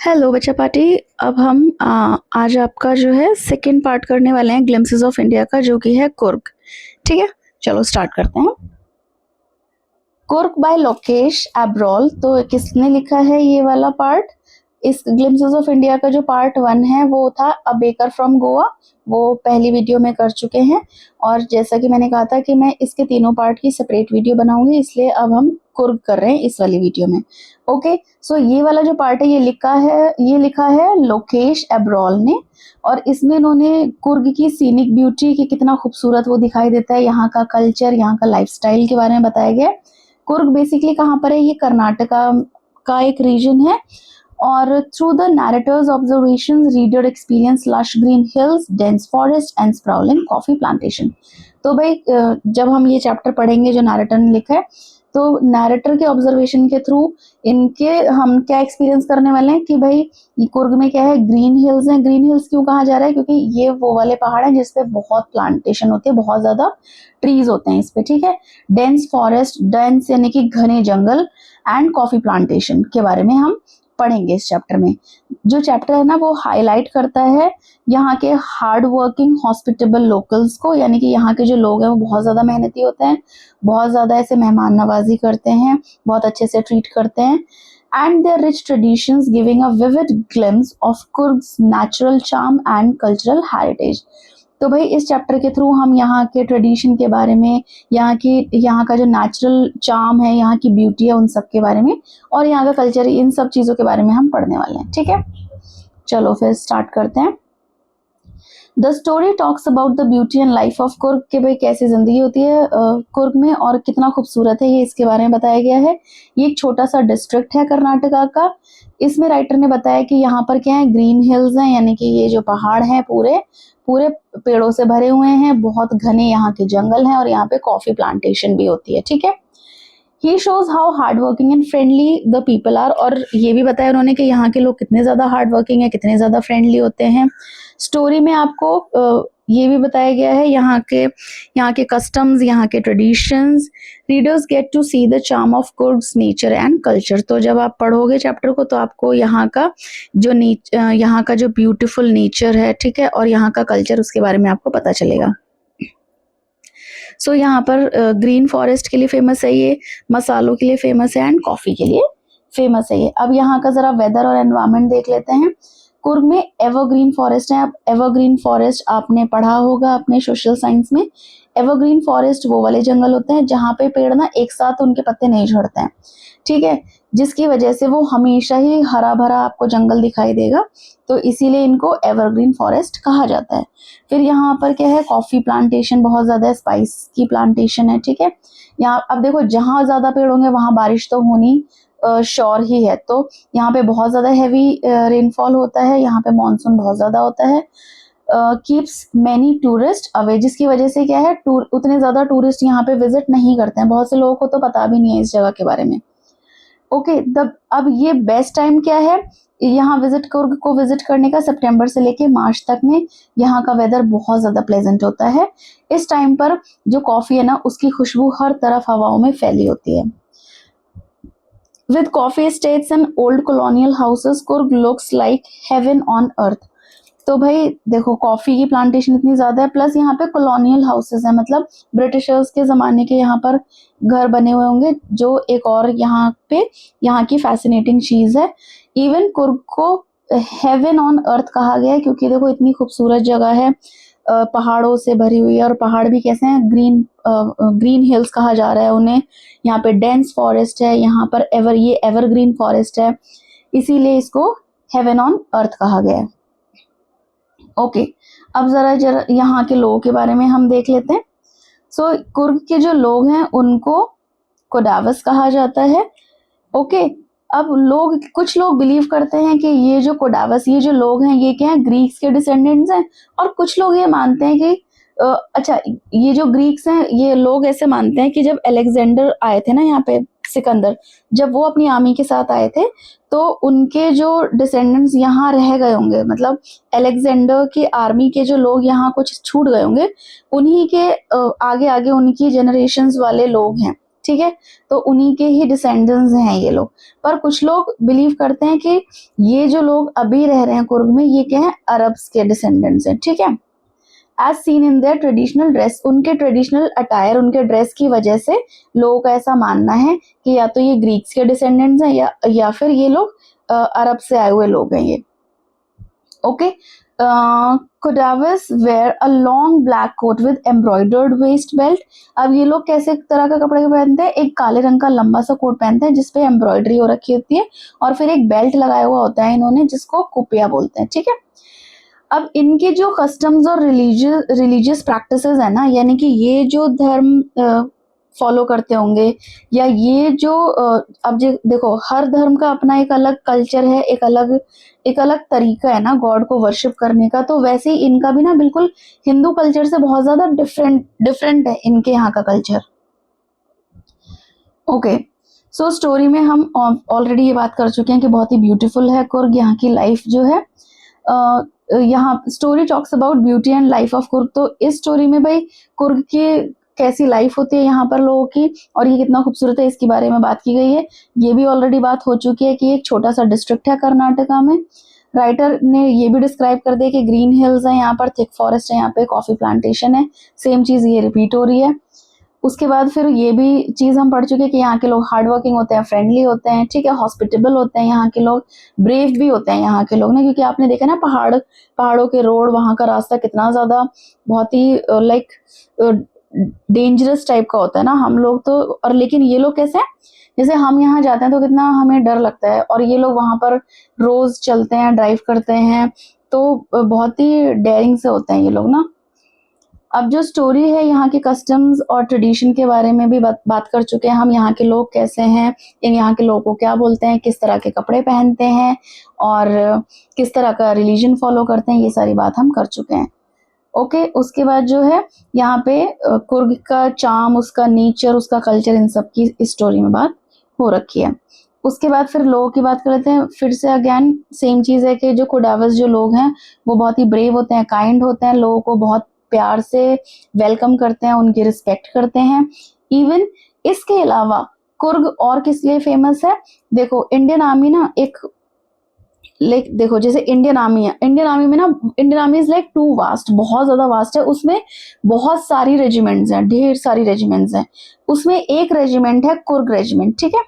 Hello बच्चा party. अब हम आज आपका जो है सेकंड पार्ट करने वाले हैं ग्लिम्पसेस ऑफ इंडिया का, जो कि है कुर्ग। ठीक है, चलो स्टार्ट करते हैं। कुर्ग बाय लोकेश एब्रॉल। तो किसने लिखा है ये वाला पार्ट? इस ग्लिम्पसेस ऑफ इंडिया का जो पार्ट 1 है वो था अ बेकर फ्रॉम गोवा, वो पहली वीडियो में कर चुके हैं। और जैसा कि मैंने कहा था कि मैं इसके तीनों पार्ट की सेपरेट वीडियो बनाऊंगी, इसलिए अब हम कुर्ग कर रहे हैं इस वाली वीडियो में। ओके, सो ये वाला जो पार्ट है ये लिखा है लोकेश एब्रॉल ने। और इसमें इन्होंने कुर्ग की सीनिक ब्यूटी की कितना खूबसूरत वो दिखाई देता है, यहाँ का कल्चर, यहाँ का लाइफस्टाइल के बारे में बताया गया है। कुर्ग बेसिकली कहाँ पर है? ये कर्नाटका का एक रीजन है। और through the narrator's observation reader experience lush green hills, dense forest and sprawling coffee plantation. तो भाई जब हम ये चैप्टर पढ़ेंगे जो नैरेटर ने लिखा है, तो नैरेटर के ऑब्जर्वेशन के थ्रू इनके हम क्या एक्सपीरियंस करने वाले हैं कि भाई कुर्ग में क्या है, ग्रीन हिल्स हैं। ग्रीन हिल्स क्यों कहा जा रहा है? क्योंकि ये वो वाले पहाड़ हैं जिसपे बहुत प्लांटेशन होती है, बहुत ज्यादा ट्रीज होते हैं इस पे। ठीक है, डेंस फॉरेस्ट, डेंस यानी कि घने जंगल, एंड कॉफी प्लांटेशन के बारे में हम पढ़ेंगे इस चैप्टर में। जो चैप्टर है ना वो हाईलाइट करता है यहाँ के हार्ड वर्किंग हॉस्पिटेबल लोकल्स को, यानी कि यहाँ के जो लोग हैं वो बहुत ज्यादा मेहनती होते हैं, बहुत ज्यादा ऐसे मेहमान नवाजी करते हैं, बहुत अच्छे से ट्रीट करते हैं। And their rich traditions giving a vivid glimpse of Coorg's natural charm and cultural heritage. तो भाई इस चैप्टर के थ्रू हम यहाँ के ट्रेडिशन के बारे में, यहाँ का जो नेचुरल चार्म है, यहाँ की ब्यूटी है, उन सब के बारे में, और यहाँ का कल्चर, इन सब चीजों के बारे में हम पढ़ने वाले हैं। ठीक है, चलो फिर स्टार्ट करते हैं। The story talks about the beauty and life of Coorg, के भाई कैसी जिंदगी होती है कुर्ग में और कितना खूबसूरत है ये, इसके बारे में बताया गया है। ये एक छोटा सा डिस्ट्रिक्ट है कर्नाटका का। इसमें राइटर ने बताया कि यहाँ पर क्या है, ग्रीन हिल्स हैं, यानी कि ये जो पहाड़ हैं पूरे पूरे पेड़ों से भरे हुए हैं, बहुत घने यहाँ के जंगल हैं, और यहाँ पे कॉफी प्लांटेशन भी होती है। ठीक है, he shows how hard working and friendly the people are, और ये भी बताया उन्होंने कि यहाँ के लोग कितने ज्यादा हार्ड वर्किंग है, कितने ज्यादा फ्रेंडली होते हैं। स्टोरी में आपको ये भी बताया गया है यहाँ के कस्टम्स, यहाँ के traditions. Readers get to see the charm of Coorg's nature and culture. तो जब आप पढ़ोगे चैप्टर को तो आपको यहाँ का जो ब्यूटीफुल नेचर है, ठीक है, और यहाँ का कल्चर, उसके बारे में आपको पता चलेगा। सो यहाँ पर ग्रीन फॉरेस्ट के लिए फेमस है ये, मसालों के लिए फेमस है, एंड कॉफी के लिए फेमस है ये। अब यहाँ का जरा वेदर और एनवायरनमेंट देख लेते हैं। कुर्ग में एवरग्रीन फॉरेस्ट है। अब एवरग्रीन फॉरेस्ट आपने पढ़ा होगा अपने सोशल साइंस में। एवरग्रीन फॉरेस्ट वो वाले जंगल होते हैं जहाँ पे पेड़ ना एक साथ उनके पत्ते नहीं झड़ते हैं, ठीक है, जिसकी वजह से वो हमेशा ही हरा भरा आपको जंगल दिखाई देगा, तो इसीलिए इनको एवरग्रीन फॉरेस्ट कहा जाता है। फिर यहाँ पर क्या है, कॉफी प्लांटेशन बहुत ज्यादा है, स्पाइस की प्लांटेशन है। ठीक है, यहाँ अब देखो जहाँ ज्यादा पेड़ होंगे वहां बारिश तो होनी श्योर ही है, तो यहाँ पे बहुत ज्यादा हैवी रेनफॉल होता है, यहाँ पे मानसून बहुत ज्यादा होता है। कीप्स मैनी टूरिस्ट अवे, जिसकी वजह से क्या है, उतने ज्यादा टूरिस्ट यहाँ पे विजिट नहीं करते हैं, बहुत से लोगों को तो पता भी नहीं है इस जगह के बारे में। ओके, अब ये बेस्ट टाइम क्या है यहाँ कुर्ग को विजिट करने का? सितंबर से लेके मार्च तक में यहाँ का वेदर बहुत ज्यादा प्लेजेंट होता है। इस टाइम पर जो कॉफी है ना उसकी खुशबू हर तरफ हवाओं में फैली होती है। With coffee estates and old colonial houses, Kurg looks like heaven on earth। तो भाई देखो कॉफी की प्लांटेशन इतनी ज्यादा है, प्लस यहाँ पे कॉलोनियल हाउसेस है, मतलब ब्रिटिशर्स के जमाने के यहाँ पर घर बने हुए होंगे, जो एक और यहाँ की फैसिनेटिंग चीज है। इवन कुर्ग को हेवन ऑन अर्थ कहा गया है, क्योंकि देखो इतनी खूबसूरत जगह है, पहाड़ों से भरी हुई है, और पहाड़ भी कैसे हैं, ग्रीन हिल्स कहा जा रहा है उन्हें। यहाँ पे डेंस फॉरेस्ट है, यहाँ पर एवरग्रीन फॉरेस्ट है, इसीलिए इसको हेवन ऑन अर्थ कहा गया है। ओके, अब जरा यहाँ के लोगों के बारे में हम देख लेते हैं। सो कुर्ग के जो लोग हैं उनको कोडावस कहा जाता है। ओके, अब कुछ लोग बिलीव करते हैं कि ये जो कोडावस, ये जो लोग हैं ये क्या है, ग्रीक्स के डिसेंडेंट्स हैं, और कुछ लोग ये मानते हैं कि अच्छा, ये जो ग्रीक्स हैं ये लोग ऐसे मानते हैं कि जब अलेक्जेंडर आए थे ना यहाँ पे, सिकंदर, जब वो अपनी आर्मी के साथ आए थे तो उनके जो डिसेंडेंट्स यहाँ रह गए होंगे, मतलब अलेक्जेंडर की आर्मी के जो लोग यहाँ कुछ छूट गए होंगे, उन्हीं के आगे आगे उनकी जनरेशंस वाले लोग हैं ठीक है, तो उन्हीं के ही डिसेंडेंट्स हैं ये लोग। पर कुछ लोग बिलीव करते हैं कि ये जो लोग अभी रह रहे हैं कुर्ग में, ये क्या है, अरब्स के डिसेंडेंट्स हैं, ठीक है। As seen in their traditional dress, उनके ट्रेडिशनल अटायर, उनके ड्रेस की वजह से लोगों का ऐसा मानना है कि या तो ये ग्रीक्स के डिसेंडेंट्स हैं या फिर ये लोग अरब से आए हुए लोग हैं ये। Okay, Kodavas wear a long black coat with embroidered waist belt। अब ये लोग कैसे तरह का कपड़े पहनते हैं, एक काले रंग का लंबा सा कोट पहनते हैं जिसपे एम्ब्रॉयडरी हो रखी होती है और फिर एक बेल्ट लगाया हुआ होता है इन्होंने जिसको कुपिया बोलते हैं, ठीक है। अब इनके जो कस्टम्स और रिलीजियस प्रैक्टिसेस है ना, यानी कि ये जो धर्म फॉलो करते होंगे या ये जो अब देखो हर धर्म का अपना एक अलग कल्चर है, एक अलग तरीका है ना गॉड को वर्शिप करने का। तो वैसे ही इनका भी ना बिल्कुल हिंदू कल्चर से बहुत ज्यादा डिफरेंट है इनके यहाँ का कल्चर। ओके, सो स्टोरी में हम ऑलरेडी ये बात कर चुके हैं कि बहुत ही ब्यूटीफुल है कुर्ग, यहाँ की लाइफ जो है। यहाँ story talks about beauty and life of Coorg. तो इस स्टोरी में भाई कुर्ग की कैसी लाइफ होती है यहाँ पर लोगों की और ये कितना खूबसूरत है इसके बारे में बात की गई है। ये भी ऑलरेडी बात हो चुकी है कि एक छोटा सा डिस्ट्रिक्ट है कर्नाटका में। राइटर ने ये भी डिस्क्राइब कर दिया कि ग्रीन हिल्स है यहाँ पर, थिक फॉरेस्ट है यहाँ पे, कॉफी प्लांटेशन है। सेम चीज ये रिपीट हो रही है। उसके बाद फिर ये भी चीज हम पढ़ चुके हैं कि यहाँ के लोग हार्ड वर्किंग होते हैं, फ्रेंडली होते हैं, ठीक है, हॉस्पिटेबल होते हैं यहाँ के लोग, ब्रेव भी होते हैं यहाँ के लोग ना, क्योंकि आपने देखा ना पहाड़ों के रोड, वहाँ का रास्ता कितना ज्यादा बहुत ही लाइक डेंजरस टाइप का होता है ना। हम लोग तो और लेकिन ये लोग कैसे हैं, जैसे हम यहाँ जाते हैं तो कितना हमें डर लगता है और ये लोग वहां पर रोज चलते हैं, ड्राइव करते हैं, तो बहुत ही डेयरिंग से होते हैं ये लोग ना। अब जो स्टोरी है यहाँ के कस्टम्स और ट्रेडिशन के बारे में भी बात कर चुके हैं हम। यहाँ के लोग कैसे हैं, यहाँ के लोगों को क्या बोलते हैं, किस तरह के कपड़े पहनते हैं और किस तरह का रिलीजन फॉलो करते हैं, ये सारी बात हम कर चुके हैं। ओके, उसके बाद जो है यहाँ पे कुर्ग का चार्म, उसका नेचर, उसका कल्चर, इन सब की इस स्टोरी में बात हो रखी है। उसके बाद फिर लोगों की बात कर लेते हैं। फिर से अगेन सेम चीज है कि जो कोडावस जो लोग हैं वो बहुत ही ब्रेव होते हैं, काइंड होते हैं, लोगों को बहुत प्यार से वेलकम करते हैं, उनकी रिस्पेक्ट करते हैं। इवन इसके अलावा कुर्ग और किस लिए फेमस है, देखो इंडियन आर्मी ना एक देखो जैसे इंडियन आर्मी है, Indian army is like to vast, बहुत ज्यादा वास्ट है। उसमें बहुत सारी रेजिमेंट्स हैं, ढेर सारी रेजिमेंट्स हैं। उसमें एक रेजिमेंट है कुर्ग रेजिमेंट, ठीक है।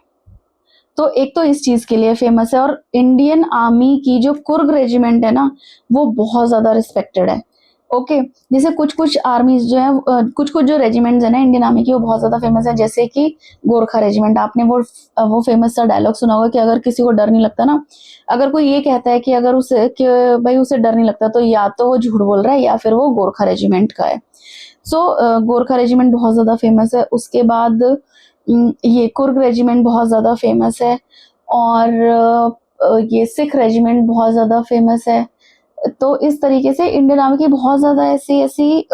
तो एक तो इस चीज के लिए फेमस है और इंडियन आर्मी की जो कुर्ग रेजिमेंट है ना वो बहुत ज्यादा रिस्पेक्टेड है। ओके, जैसे कुछ आर्मीज जो है, कुछ जो रेजिमेंट्स है ना इंडियन आर्मी की वो बहुत ज्यादा फेमस है, जैसे कि गोरखा रेजिमेंट। आपने वो फेमस सा डायलॉग सुना होगा कि अगर किसी को डर नहीं लगता ना, अगर कोई ये कहता है कि अगर भाई उसे डर नहीं लगता, तो या तो वो झूठ बोल रहा है या फिर वो गोरखा रेजिमेंट का है। सो गोरखा रेजिमेंट बहुत ज्यादा फेमस है। उसके बाद ये कुर्ग रेजिमेंट बहुत ज्यादा फेमस है और ये सिख रेजिमेंट बहुत ज्यादा फेमस है। तो इस तरीके से इंडियन आर्मी की बहुत ज्यादा ऐसी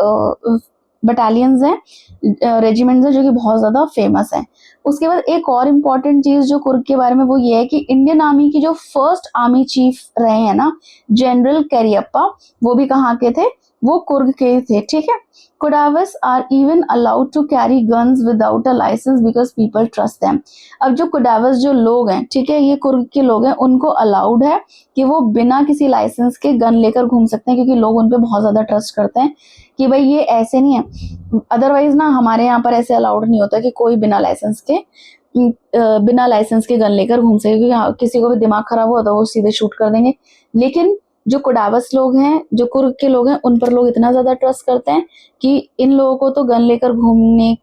बटालियंस हैं, रेजिमेंट्स हैं जो कि बहुत ज्यादा फेमस हैं। उसके बाद एक और इम्पॉर्टेंट चीज जो कुर्ग के बारे में वो ये है कि इंडियन आर्मी की जो फर्स्ट आर्मी चीफ रहे हैं ना जनरल कैरियप्पा, वो भी कहाँ के थे, वो कुर्ग के थे, ठीक है। Kodavas are even allowed to carry guns without a licence because people trust them. अब जो कोडावस जो लोग हैं, ठीक है, ये कुर्ग के लोग हैं, उनको अलाउड है कि वो बिना किसी लाइसेंस के गन लेकर घूम सकते हैं, क्योंकि लोग उन पे बहुत ज्यादा ट्रस्ट करते हैं कि भाई ये ऐसे नहीं है। अदरवाइज ना हमारे यहाँ पर ऐसे अलाउड नहीं होता कि कोई बिना लाइसेंस के गन लेकर घूम सके, क्योंकि किसी को भी दिमाग खराब हुआ तो वो सीधे शूट कर देंगे। लेकिन जो कोडावस लोग हैं, जो कुर्ग के लोग हैं, उन पर लोग इतना ज्यादा ट्रस्ट करते हैं कि इन लोगों को तो गन लेकर घूमने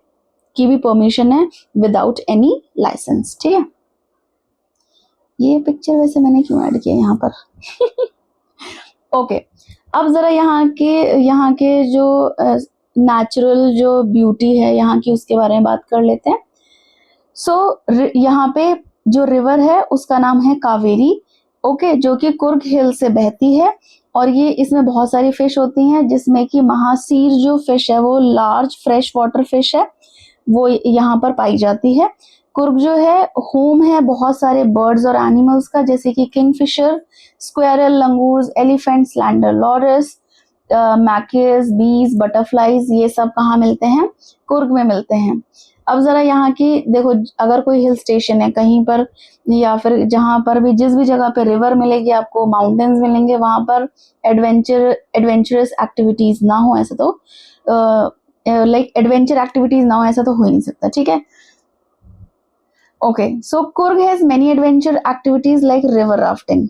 की भी परमिशन है विदाउट एनी लाइसेंस, ठीक है। ये पिक्चर वैसे मैंने क्यों ऐड किया यहाँ पर ओके, अब जरा यहाँ के जो नेचुरल जो ब्यूटी है यहाँ की उसके बारे में बात कर लेते हैं। सो यहाँ पे जो रिवर है उसका नाम है कावेरी, ओके, जो कि कुर्ग हिल से बहती है और ये इसमें बहुत सारी फिश होती हैं, जिसमें कि महासीर जो फिश है वो लार्ज फ्रेश वाटर फिश है, वो यहाँ पर पाई जाती है। कुर्ग जो है होम है बहुत सारे बर्ड्स और एनिमल्स का, जैसे कि kingfisher, squirrel, langurs, elephant, slender loris, macaques, bees, butterflies, ये सब कहाँ मिलते हैं? कुर्ग में मिलते हैं। अब जरा यहाँ की देखो, अगर कोई हिल स्टेशन है कहीं पर, या फिर जहाँ पर भी, जिस भी जगह पे रिवर मिलेगी आपको, माउंटेन्स मिलेंगे, वहां पर एडवेंचरस एक्टिविटीज ना हो, ऐसा तो लाइक एडवेंचर एक्टिविटीज ना हो, ऐसा तो हो ही नहीं सकता, ठीक है। Okay, so Coorg has many adventure activities like river rafting.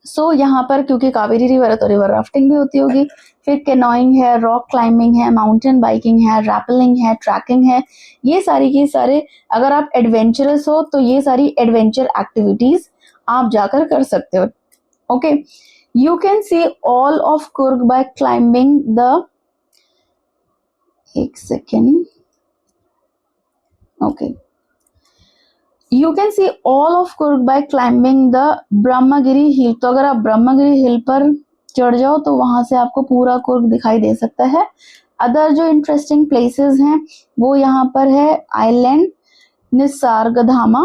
So यहाँ पर क्योंकि कावेरी रिवर है तो रिवर राफ्टिंग भी होती होगी, फिर कैनोइंग है, रॉक क्लाइंबिंग है, माउंटेन बाइकिंग है, रैपलिंग है, ट्रैकिंग है, ये सारी की सारे, अगर आप एडवेंचरस हो तो ये सारी एडवेंचर एक्टिविटीज आप जाकर कर सकते हो। Okay, you can see all of Coorg by climbing the, एक second, okay, you can see all of Coorg by climbing the Brahmagiri hill. तो अगर आप ब्रह्मगिरी हिल पर चढ़ जाओ तो वहां से आपको पूरा कुर्ग दिखाई दे सकता है। अदर जो इंटरेस्टिंग प्लेसेस हैं वो यहाँ पर है आइलैंड निसर्गधामा,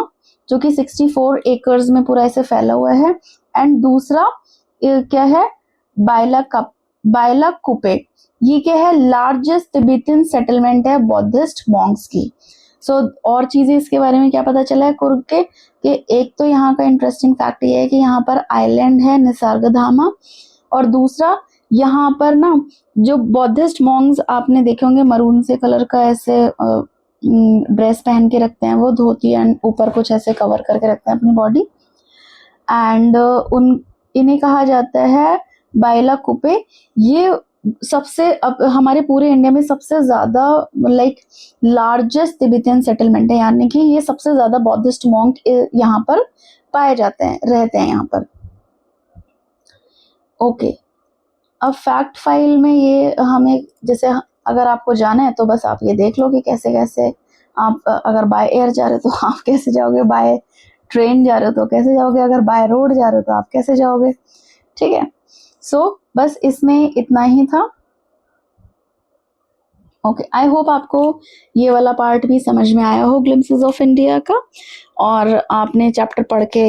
जो कि 64 एकर्स में पूरा ऐसे फैला हुआ है। एंड दूसरा क्या है, बायला कुपे, ये क्या है, लार्जेस्ट तिब्बतियन सेटलमेंट है बौद्धिस्ट मॉन्क्स की। और चीजें इसके बारे में क्या पता चला है कुर्ग के, कि एक तो यहाँ का इंटरेस्टिंग फैक्ट ये है कि यहाँ पर आइलैंड है निसर्गधामा, और दूसरा यहाँ पर ना जो बौद्धिस्ट मॉन्क्स आपने देखे होंगे, मरून से कलर का ऐसे ड्रेस पहन के रखते हैं, वो धोती एंड ऊपर कुछ ऐसे कवर करके रखते हैं अपनी बॉडी, एंड इन्हें कहा जाता है बायला कुपे। ये सबसे, अब हमारे पूरे इंडिया में सबसे ज्यादा लाइक लार्जेस्ट तिब्बतियन सेटलमेंट है, यानी कि ये सबसे ज्यादा बौद्धिस्ट मॉन्क यहाँ पर पाए जाते हैं, रहते हैं यहाँ पर। ओके, अब फैक्ट फाइल में ये हमें, जैसे अगर आपको जाना है तो बस आप ये देख लो कि कैसे कैसे आप, अगर बाय एयर जा रहे हो तो आप कैसे जाओगे, बाय ट्रेन जा रहे हो तो कैसे जाओगे, अगर बाय रोड जा रहे हो तो आप कैसे जाओगे, ठीक है। सो बस इसमें इतना ही था। ओके, आई होप आपको ये वाला पार्ट भी समझ में आया हो ग्लिम्पसेस ऑफ इंडिया का, और आपने चैप्टर पढ़ के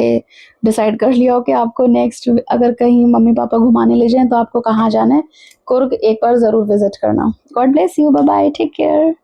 डिसाइड कर लिया हो कि आपको नेक्स्ट अगर कहीं मम्मी पापा घुमाने ले जाएं तो आपको कहाँ जाना है। कुर्ग एक बार जरूर विजिट करना। God bless you, bye bye, take care.